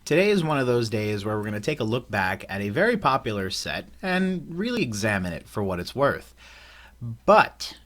Today is one of those days where we're going to take a look back at a very popular set and really examine it for what it's worth. But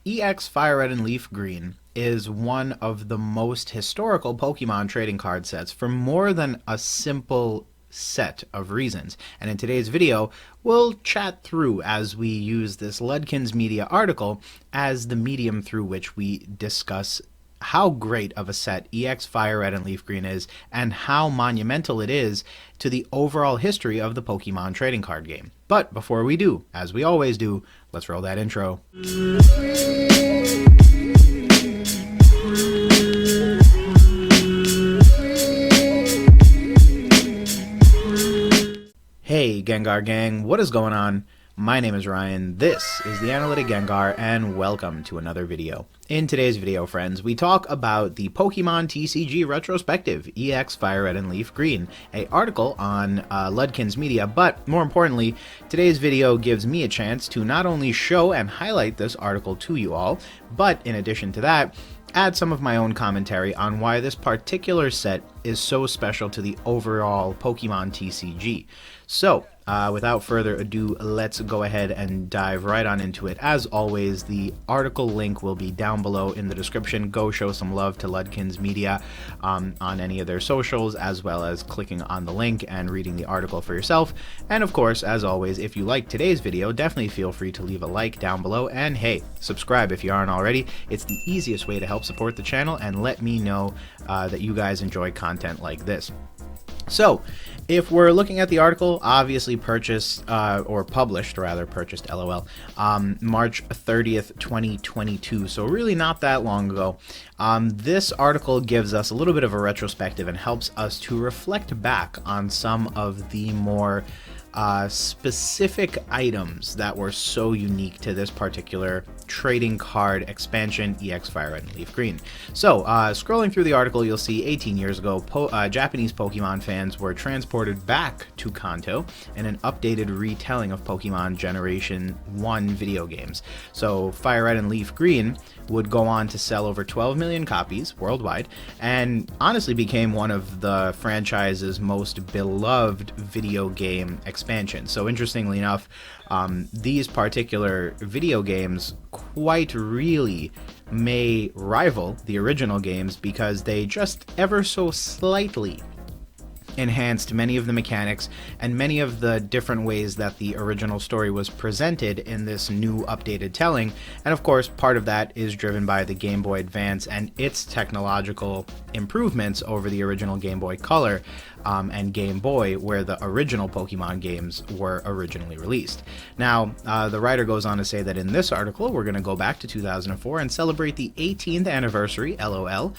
EX FireRed and LeafGreen is one of the most historical Pokemon trading card sets for more than a simple set of reasons. And in today's video, we'll chat through as we use this Ludkins media article as the medium through which we discuss how great of a set EX FireRed and LeafGreen is and how monumental it is to the overall history of the Pokemon trading card game. But before we do, as we always do, let's roll that intro. Hey Gengar Gang, what is going on? My name is Ryan, this is the Analytic Gengar, and welcome to another video. In today's video, friends, we talk about the Pokemon TCG retrospective, EX FireRed and LeafGreen, an article on Ludkins Media, but more importantly, today's video gives me a chance to not only show and highlight this article to you all, but in addition to that, add some of my own commentary on why this particular set is so special to the overall Pokemon TCG. So, without further ado, let's go ahead and dive right on into it. As always, the article link will be down below in the description. Go show some love to Ludkins Media on any of their socials, as well as clicking on the link and reading the article for yourself. And of course, as always, if you like today's video, definitely feel free to leave a like down below. And hey, subscribe if you aren't already. It's the easiest way to help support the channel and let me know that you guys enjoy content like this. So, if we're looking at the article, obviously purchased, LOL, March 30th, 2022, so really not that long ago. This article gives us a little bit of a retrospective and helps us to reflect back on some of the more specific items that were so unique to this particular trading card expansion, EX FireRed and LeafGreen. So, scrolling through the article, you'll see 18 years ago, Japanese Pokemon fans were transported back to Kanto in an updated retelling of Pokemon Generation 1 video games. So, FireRed and LeafGreen would go on to sell over 12 million copies worldwide, and honestly became one of the franchise's most beloved video game expansions. So interestingly enough, these particular video games quite really may rival the original games because they just ever so slightly enhanced many of the mechanics and many of the different ways that the original story was presented in this new updated telling. And of course, part of that is driven by the Game Boy Advance and its technological improvements over the original Game Boy Color and Game Boy, where the original Pokemon games were originally released. Now, the writer goes on to say that in this article, we're going to go back to 2004 and celebrate the 18th anniversary, LOL,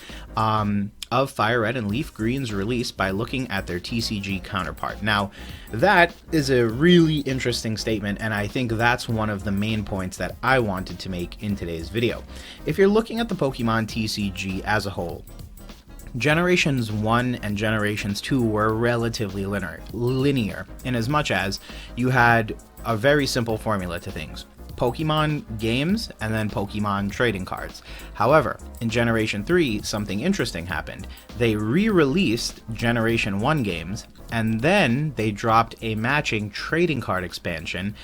of FireRed and LeafGreen's release by looking at their TCG counterpart. Now, that is a really interesting statement, and I think that's one of the main points that I wanted to make in today's video. If you're looking at the Pokemon TCG as a whole, Generations 1 and Generations 2 were relatively linear, in as much as you had a very simple formula to things. Pokemon games and then Pokemon trading cards. However, in Generation 3, something interesting happened. They re-released Generation 1 games, and then they dropped a matching trading card expansion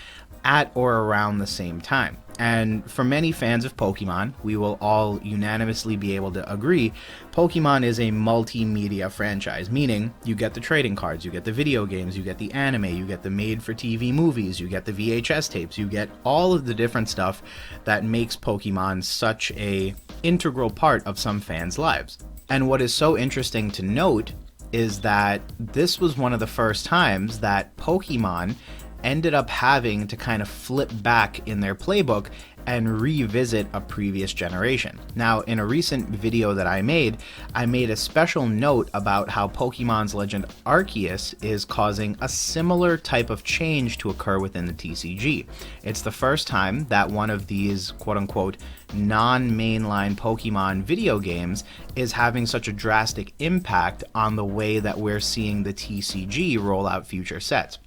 at or around the same time. And for many fans of Pokemon, we will all unanimously be able to agree, Pokemon is a multimedia franchise, meaning you get the trading cards, you get the video games, you get the anime, you get the made-for-TV movies, you get the VHS tapes, you get all of the different stuff that makes Pokemon such a integral part of some fans' lives. And what is so interesting to note is that this was one of the first times that Pokemon ended up having to kind of flip back in their playbook and revisit a previous generation. Now, in a recent video that I made a special note about how Pokemon's Legend Arceus is causing a similar type of change to occur within the TCG. It's the first time that one of these quote-unquote non-mainline Pokemon video games is having such a drastic impact on the way that we're seeing the TCG roll out future sets.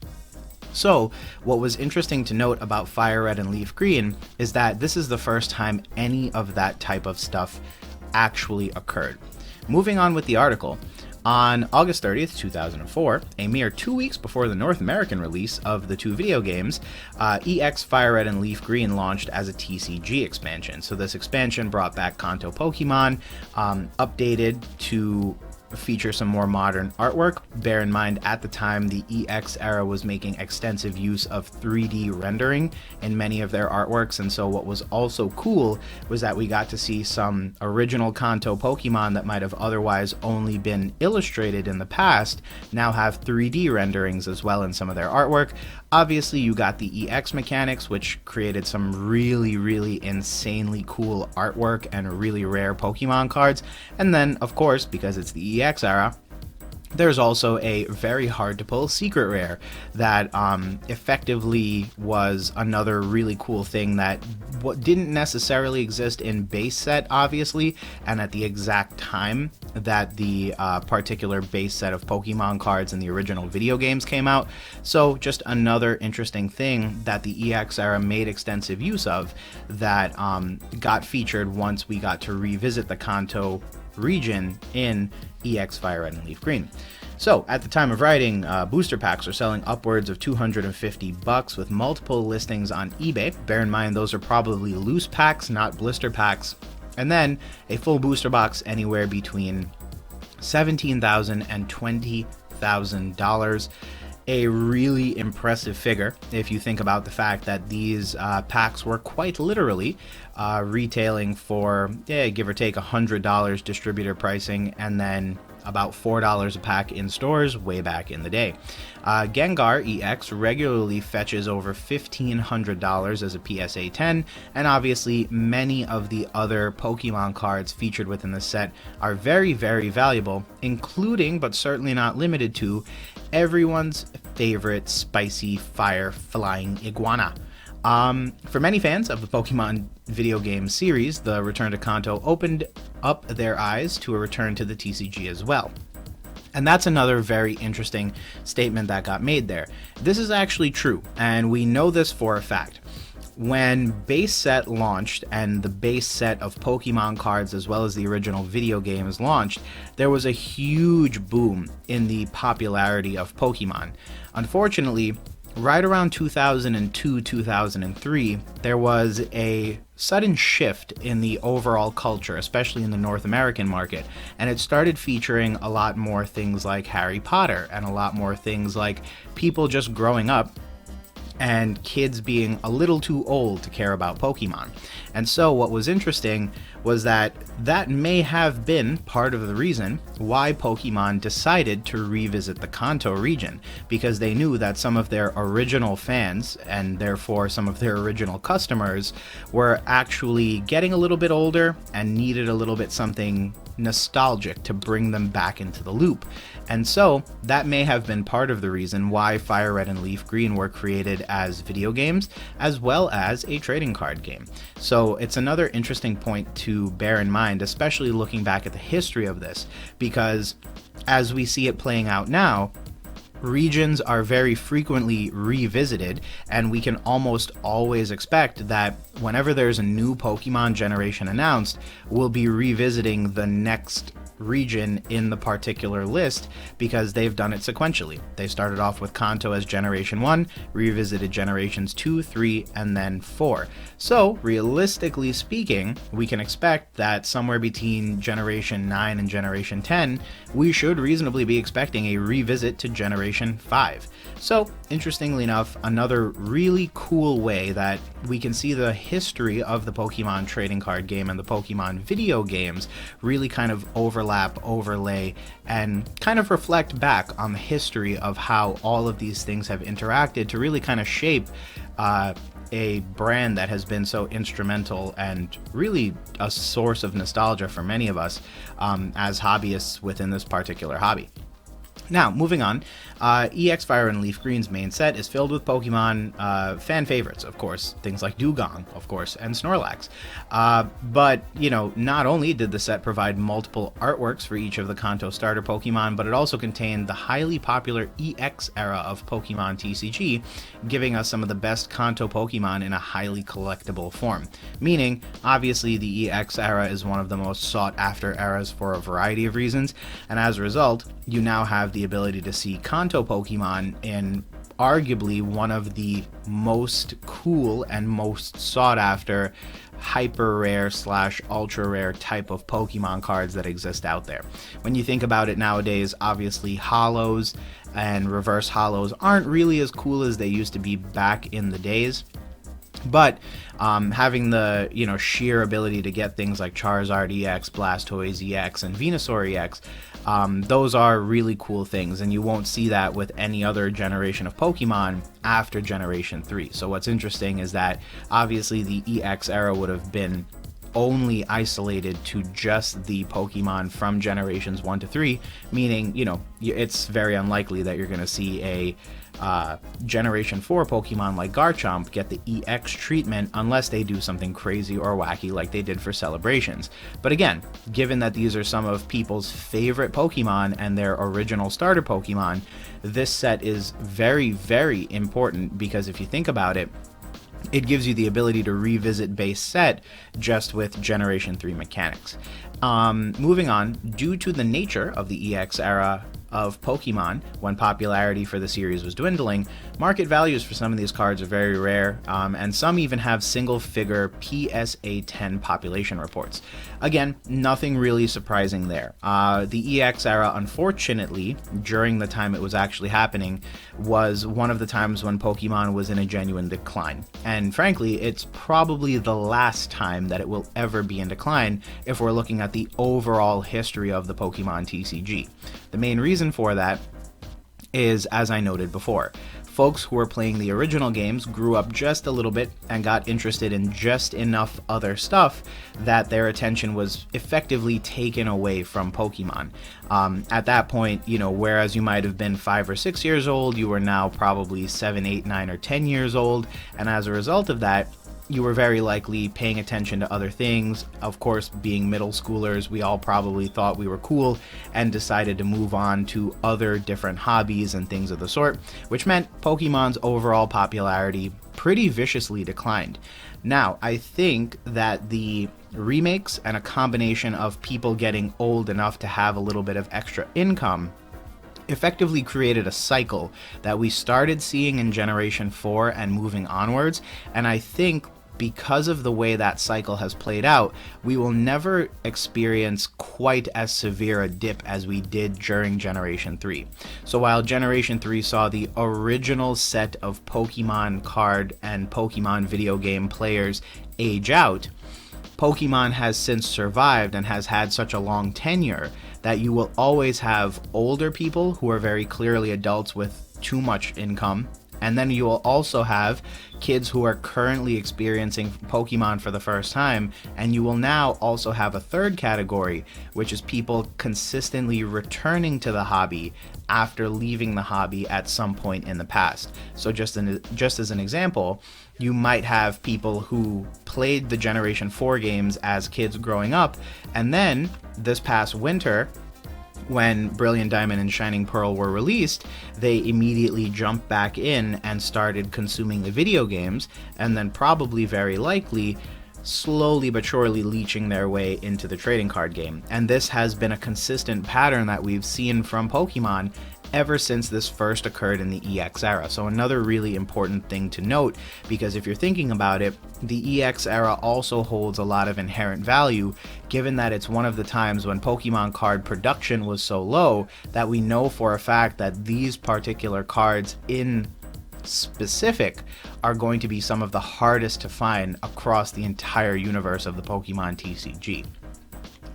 So, what was interesting to note about FireRed and LeafGreen is that this is the first time any of that type of stuff actually occurred. Moving on with the article, On August 30th, 2004, a mere 2 weeks before the North American release of the two video games, EX FireRed and LeafGreen launched as a TCG expansion. So this expansion brought back Kanto Pokemon, updated to feature some more modern artwork. Bear in mind, at the time, the EX era was making extensive use of 3D rendering in many of their artworks, and so what was also cool was that we got to see some original Kanto Pokemon that might have otherwise only been illustrated in the past now have 3D renderings as well in some of their artwork. Obviously, you got the EX mechanics, which created some really insanely cool artwork and really rare Pokemon cards. And then, of course, because it's the EX era, there's also a very hard to pull secret rare that effectively was another really cool thing that didn't necessarily exist in base set, obviously, and at the exact time that the particular base set of Pokemon cards in the original video games came out. So just another interesting thing that the EX era made extensive use of that got featured once we got to revisit the Kanto region in EX FireRed and LeafGreen. So at the time of writing, booster packs are selling upwards of $250 with multiple listings on eBay. Bear in mind, those are probably loose packs, not blister packs. And then a full booster box anywhere between $17,000 and $20,000. A really impressive figure if you think about the fact that these packs were quite literally retailing for, give or take $100 distributor pricing, and then about $4 a pack in stores way back in the day. Gengar EX regularly fetches over $1,500 as a PSA 10, and obviously many of the other Pokemon cards featured within the set are very valuable, including, but certainly not limited to, everyone's favorite spicy fire flying iguana. For many fans of the Pokemon video game series, the return to Kanto opened up their eyes to a return to the TCG as well. And that's another very interesting statement that got made there. This is actually true, and we know this for a fact. When base set launched and the base set of Pokemon cards as well as the original video games launched, there was a huge boom in the popularity of Pokemon. Unfortunately, right around 2002-2003, there was a sudden shift in the overall culture, especially in the North American market, and it started featuring a lot more things like Harry Potter and a lot more things like people just growing up and kids being a little too old to care about Pokemon. And so what was interesting was that may have been part of the reason why Pokemon decided to revisit the Kanto region, because they knew that some of their original fans, and therefore some of their original customers, were actually getting a little bit older and needed a little bit something nostalgic to bring them back into the loop. And so that may have been part of the reason why FireRed and LeafGreen were created as video games as well as a trading card game. So it's another interesting point to bear in mind, especially looking back at the history of this, because as we see it playing out now, regions are very frequently revisited, and we can almost always expect that whenever there's a new Pokemon generation announced, we'll be revisiting the next region in the particular list because they've done it sequentially. They started off with Kanto as Generation 1, revisited Generations 2, 3, and then 4. So, realistically speaking, we can expect that somewhere between Generation 9 and Generation 10, we should reasonably be expecting a revisit to Generation 5. So, interestingly enough, another really cool way that we can see the history of the Pokemon trading card game and the Pokemon video games really kind of overlay, and kind of reflect back on the history of how all of these things have interacted to really kind of shape a brand that has been so instrumental and really a source of nostalgia for many of us as hobbyists within this particular hobby. Now, moving on, EX FireRed and LeafGreen's main set is filled with Pokemon fan favorites, of course, things like Dugong, of course, and Snorlax. But, you know, not only did the set provide multiple artworks for each of the Kanto starter Pokemon, but it also contained the highly popular EX era of Pokemon TCG, giving us some of the best Kanto Pokemon in a highly collectible form. Meaning, obviously, the EX era is one of the most sought-after eras for a variety of reasons, and as a result, you now have the ability to see Kanto Pokemon in arguably one of the most cool and most sought after hyper rare / ultra rare type of Pokemon cards that exist out there. When you think about it nowadays, obviously holos and reverse holos aren't really as cool as they used to be back in the days. But having the sheer ability to get things like Charizard EX, Blastoise EX, and Venusaur EX, those are really cool things, and you won't see that with any other generation of Pokemon after Generation 3. So what's interesting is that obviously the EX era would have been only isolated to just the Pokemon from generations 1 to 3, meaning, it's very unlikely that you're going to see a Generation 4 Pokemon like Garchomp get the EX treatment unless they do something crazy or wacky like they did for Celebrations. But again, given that these are some of people's favorite Pokemon and their original starter Pokemon, this set is very, very important because if you think about it, it gives you the ability to revisit base set just with Generation 3 mechanics. Moving on, due to the nature of the EX era of Pokemon, when popularity for the series was dwindling, market values for some of these cards are very rare, and some even have single-figure PSA 10 population reports. Again, nothing really surprising there. The EX era, unfortunately, during the time it was actually happening, was one of the times when Pokemon was in a genuine decline. And frankly, it's probably the last time that it will ever be in decline if we're looking at the overall history of the Pokemon TCG. The main reason for that is, as I noted before, folks who were playing the original games grew up just a little bit and got interested in just enough other stuff that their attention was effectively taken away from Pokemon. At that point, whereas you might have been 5 or 6 years old, you were now probably 7, 8, 9, or 10 years old, and as a result of that, you were very likely paying attention to other things. Of course, being middle schoolers, we all probably thought we were cool and decided to move on to other different hobbies and things of the sort, which meant Pokemon's overall popularity pretty viciously declined. Now, I think that the remakes and a combination of people getting old enough to have a little bit of extra income effectively created a cycle that we started seeing in Generation 4 and moving onwards, and I think because of the way that cycle has played out, we will never experience quite as severe a dip as we did during Generation 3. So while Generation 3 saw the original set of Pokemon card and Pokemon video game players age out, Pokemon has since survived and has had such a long tenure that you will always have older people who are very clearly adults with too much income, and then you will also have kids who are currently experiencing Pokemon for the first time, and you will now also have a third category, which is people consistently returning to the hobby after leaving the hobby at some point in the past. So just as an example, you might have people who played the Generation 4 games as kids growing up, and then this past winter, when Brilliant Diamond and Shining Pearl were released, they immediately jumped back in and started consuming the video games, and then probably very likely slowly but surely leeching their way into the trading card game. And this has been a consistent pattern that we've seen from Pokemon ever since this first occurred in the EX era. So another really important thing to note, because if you're thinking about it, the EX era also holds a lot of inherent value, given that it's one of the times when Pokemon card production was so low that we know for a fact that these particular cards in specific are going to be some of the hardest to find across the entire universe of the Pokemon TCG.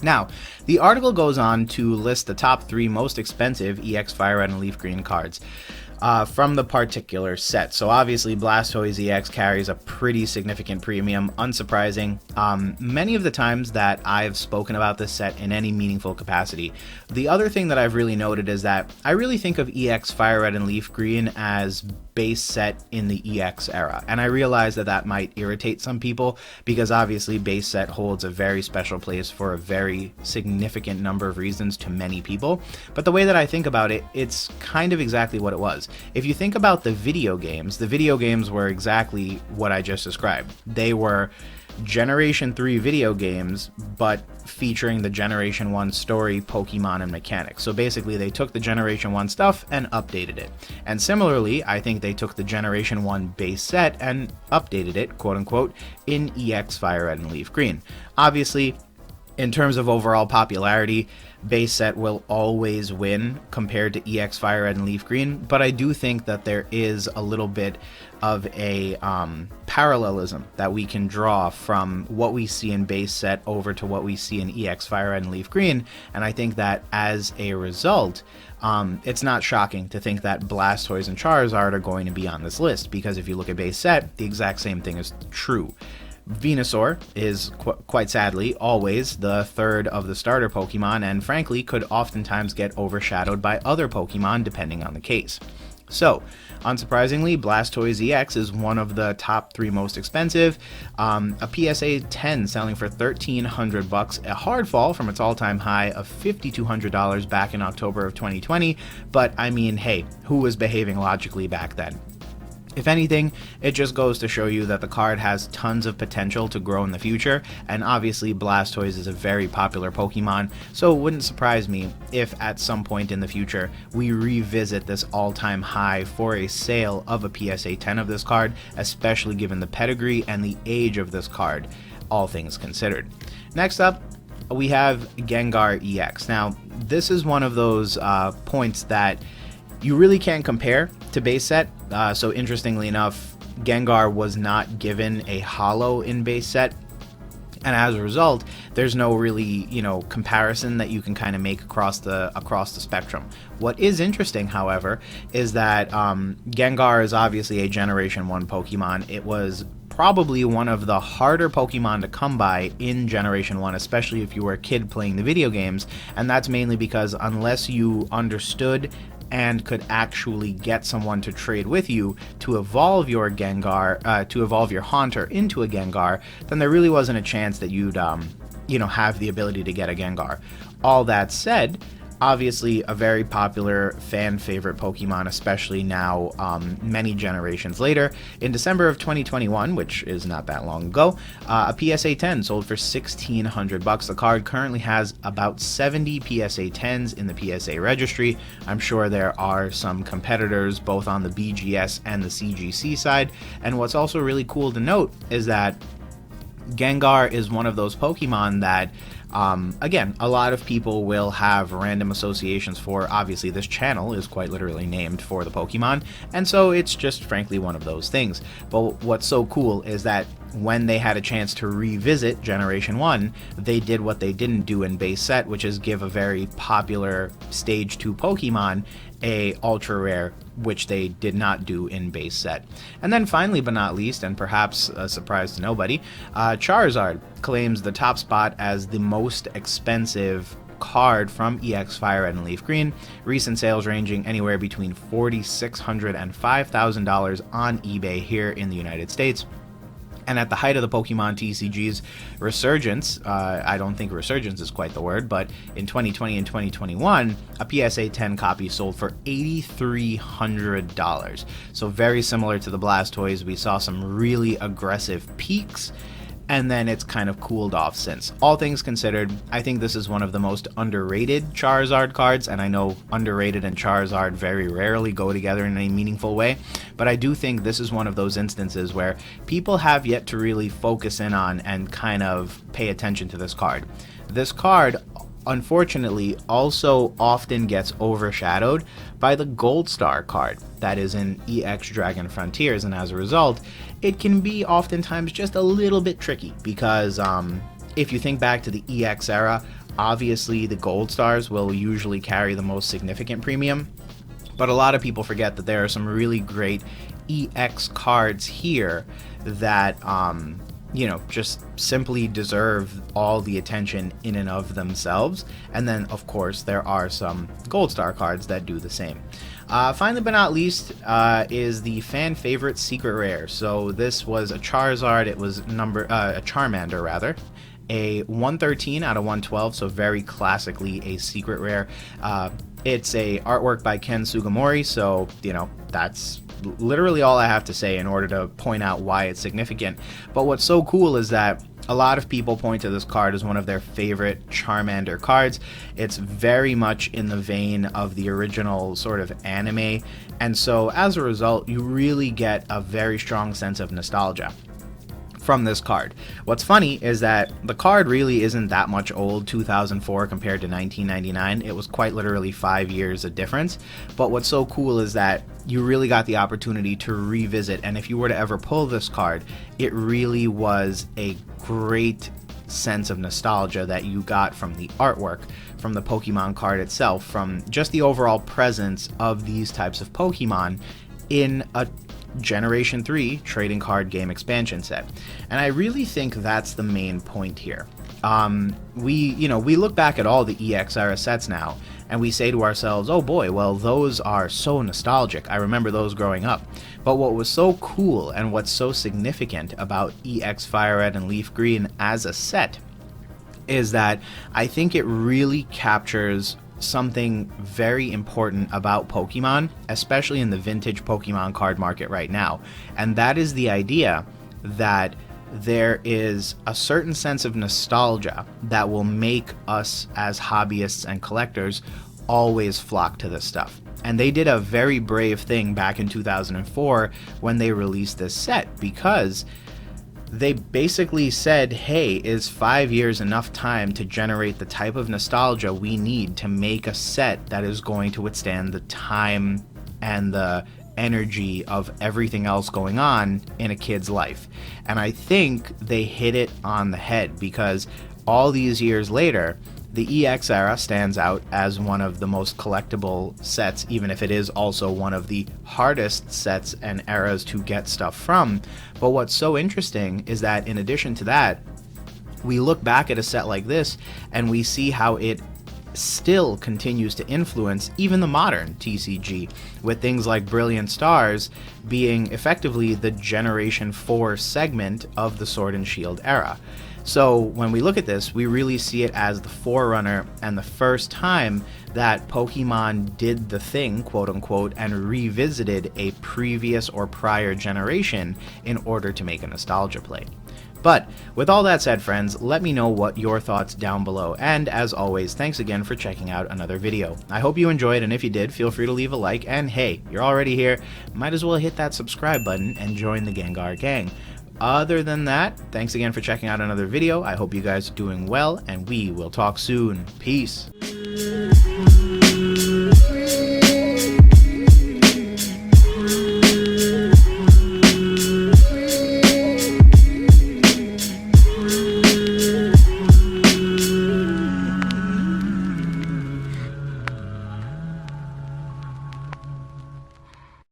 Now, the article goes on to list the top 3 most expensive EX FireRed and LeafGreen cards. from the particular set. So obviously Blastoise EX carries a pretty significant premium, unsurprising. Many of the times that I've spoken about this set in any meaningful capacity. The other thing that I've really noted is that I really think of EX FireRed and LeafGreen as base set in the EX era, and I realize that that might irritate some people because obviously base set holds a very special place for a very significant number of reasons to many people, but the way that I think about it, it's kind of exactly what it was. If you think about the video games were exactly what I just described. They were Generation 3 video games, but featuring the Generation 1 story, Pokemon, and mechanics. So basically, they took the Generation 1 stuff and updated it. And similarly, I think they took the Generation 1 base set and updated it, quote-unquote, in EX FireRed and LeafGreen. Obviously, in terms of overall popularity, base set will always win compared to EX FireRed and LeafGreen, but I do think that there is a little bit of a parallelism that we can draw from what we see in base set over to what we see in EX FireRed and LeafGreen, and I think that as a result, it's not shocking to think that Blastoise and Charizard are going to be on this list, because if you look at base set, the exact same thing is true. Venusaur is, quite sadly, always the third of the starter Pokemon, and frankly could oftentimes get overshadowed by other Pokemon depending on the case. So, unsurprisingly, Blastoise EX is one of the top 3 most expensive, a PSA 10 selling for $1,300, a hard fall from its all-time high of $5,200 back in October of 2020, but I mean, hey, who was behaving logically back then? If anything, it just goes to show you that the card has tons of potential to grow in the future, and obviously Blastoise is a very popular Pokemon, so it wouldn't surprise me if at some point in the future we revisit this all-time high for a sale of a PSA 10 of this card, especially given the pedigree and the age of this card, all things considered. Next up, we have Gengar EX. Now, this is one of those points that you really can't compare to base set. So interestingly enough, Gengar was not given a holo in base set, and as a result, there's no really, comparison that you can kind of make across the spectrum. What is interesting, however, is that Gengar is obviously a Generation 1 Pokemon. It was probably one of the harder Pokemon to come by in Generation 1, especially if you were a kid playing the video games, and that's mainly because unless you understood and could actually get someone to trade with you to evolve your Gengar, to evolve your Haunter into a Gengar, then there really wasn't a chance that you'd, have the ability to get a Gengar. All that said, obviously a very popular fan favorite Pokemon, especially now many generations later. In December of 2021, which is not that long ago, a PSA 10 sold for $1,600. The card currently has about 70 PSA 10s in the PSA registry. I'm sure there are some competitors both on the BGS and the CGC side, and what's also really cool to note is that Gengar is one of those Pokemon that again, a lot of people will have random associations for. Obviously, this channel is quite literally named for the Pokemon, and so it's just frankly one of those things. But what's so cool is that when they had a chance to revisit Generation 1, they did what they didn't do in base set, which is give a very popular Stage 2 Pokemon a ultra rare, which they did not do in base set. And then finally but not least, and perhaps a surprise to nobody, Charizard claims the top spot as the most expensive card from EX FireRed and LeafGreen. Recent sales ranging anywhere between $4,600 and $5,000 on eBay here in the United States. And at the height of the Pokemon TCG's resurgence, I don't think resurgence is quite the word, but in 2020 and 2021, a PSA 10 copy sold for $8,300. So very similar to the Blastoise, we saw some really aggressive peaks, and then it's kind of cooled off since. All things considered, I think this is one of the most underrated Charizard cards, and I know underrated and Charizard very rarely go together in a meaningful way, but I do think this is one of those instances where people have yet to really focus in on and kind of pay attention to this card. This card, unfortunately, also often gets overshadowed by the Gold Star card that is in EX Dragon Frontiers, and as a result, it can be oftentimes just a little bit tricky because if you think back to the EX era, obviously the Gold Stars will usually carry the most significant premium, But a lot of people forget that there are some really great EX cards here that, you know, just simply deserve all the attention in and of themselves. And then, of course, there are some Gold Star cards that do the same. Finally but not least is the fan favorite Secret Rare. So this was a Charizard. It was a Charmander rather. A 113 out of 112, so very classically a Secret Rare. It's a artwork by Ken Sugimori, so, you know, that's literally all I have to say in order to point out why it's significant. But what's so cool is that a lot of people point to this card as one of their favorite Charmander cards. It's very much in the vein of the original sort of anime, and so as a result, you really get a very strong sense of nostalgia from this card. What's funny is that the card really isn't that much old, 2004 compared to 1999. It was quite literally 5 years of difference. But what's so cool is that you really got the opportunity to revisit, and if you were to ever pull this card, it really was a great sense of nostalgia that you got from the artwork, from the Pokemon card itself, from just the overall presence of these types of Pokemon in a Generation 3 trading card game expansion set. And I really think that's the main point here. We look back at all the EX era sets now, and we say to ourselves, oh boy, well, those are so nostalgic. I remember those growing up. But what was so cool and what's so significant about EX FireRed and LeafGreen as a set is that I think it really captures something very important about Pokemon, especially in the vintage Pokemon card market right now, and that is the idea that there is a certain sense of nostalgia that will make us as hobbyists and collectors always flock to this stuff. And they did a very brave thing back in 2004 when they released this set, because they basically said, hey, is 5 years enough time to generate the type of nostalgia we need to make a set that is going to withstand the time and the energy of everything else going on in a kid's life? And I think they hit it on the head, because all these years later, the EX era stands out as one of the most collectible sets, even if it is also one of the hardest sets and eras to get stuff from. But what's so interesting is that in addition to that, we look back at a set like this and we see how it still continues to influence even the modern TCG, with things like Brilliant Stars being effectively the Generation 4 segment of the Sword and Shield era. So when we look at this, we really see it as the forerunner and the first time that Pokemon did the thing, quote unquote, and revisited a previous or prior generation in order to make a nostalgia play. But with all that said, friends, let me know what your thoughts down below, and as always, thanks again for checking out another video. I hope you enjoyed, and if you did, feel free to leave a like, and hey, you're already here, might as well hit that subscribe button and join the Gengar Gang. Other than that, thanks again for checking out another video. I hope you guys are doing well, and we will talk soon. Peace.